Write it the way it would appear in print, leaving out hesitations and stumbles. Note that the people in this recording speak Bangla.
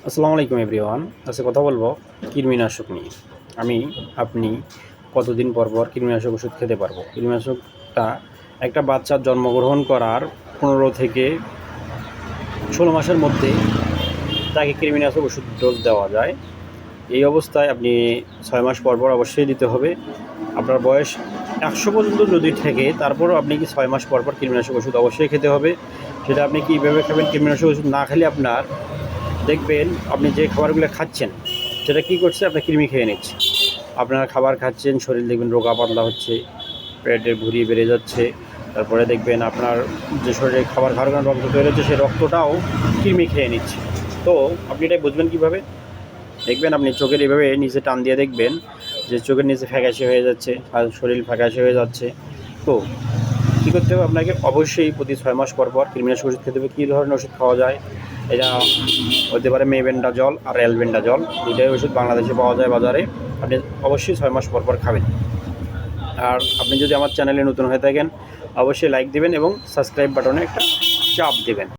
আসসালামু আলাইকুম এভরিওয়ান। আজকে কথা বলবো কৃমিনাশক নিয়ে। আপনি কতদিন পর পর কৃমিনাশক ওষুধ খেতে পারবো? কৃমিনাশকটা একটা বাচ্চার জন্মগ্রহণ করার 15 থেকে 16 মাসের মধ্যে তাকে কৃমিনাশক ওষুধ ডোজ দেওয়া যায়। এই অবস্থায় আপনি 6 মাস পর পর অবশ্যই দিতে হবে। আপনার বয়স 100 পর্যন্ত যদি থাকে তারপরও আপনি 6 মাস পর পর কৃমিনাশক ওষুধ অবশ্যই খেতে হবে। সেটা আপনি কীভাবে খাবেন? কৃমিনাশক ওষুধ না খেলে আপনার দেখবেন আপনি যে খাবারগুলো খাচ্ছেন সেটা কী করছে, আপনার কৃমি খেয়ে নিচ্ছে। আপনার খাবার খাচ্ছেন, শরীর দেখবেন রোগা পাতলা হচ্ছে, পেটের ভুঁড়ি বেড়ে যাচ্ছে। তারপরে দেখবেন আপনার যে শরীরে খাবার খাওয়ার কারণে রক্ত তৈরি হচ্ছে, সেই রক্তটাও কৃমি খেয়ে নিচ্ছে। তো আপনি এটাই বুঝবেন কীভাবে? দেখবেন আপনি চোখের এভাবে নিচে টান দিয়ে দেখবেন যে চোখের নিচে ফ্যাকাশে হয়ে যাচ্ছে, আর শরীর ফ্যাকাশে হয়ে যাচ্ছে। তো কী করতে হবে আপনাকে? অবশ্যই প্রতি 6 মাস পর পর কৃমিনাশক ওষুধ খেতে হবে। কী ধরনের ওষুধ খাওয়া যায়? এটা হতে পারে মেবেন্ডাজল আর অ্যালবেন্ডাজল, দুইটাই ওষুধ বাংলাদেশে পাওয়া যায় বাজারে। আপনি অবশ্যই 6 মাস পর পর খাবেন। আর আপনি যদি আমার চ্যানেলে নতুন হয়ে থাকেন অবশ্যই লাইক দেবেন এবং সাবস্ক্রাইব বাটনে একটা চাপ দেবেন।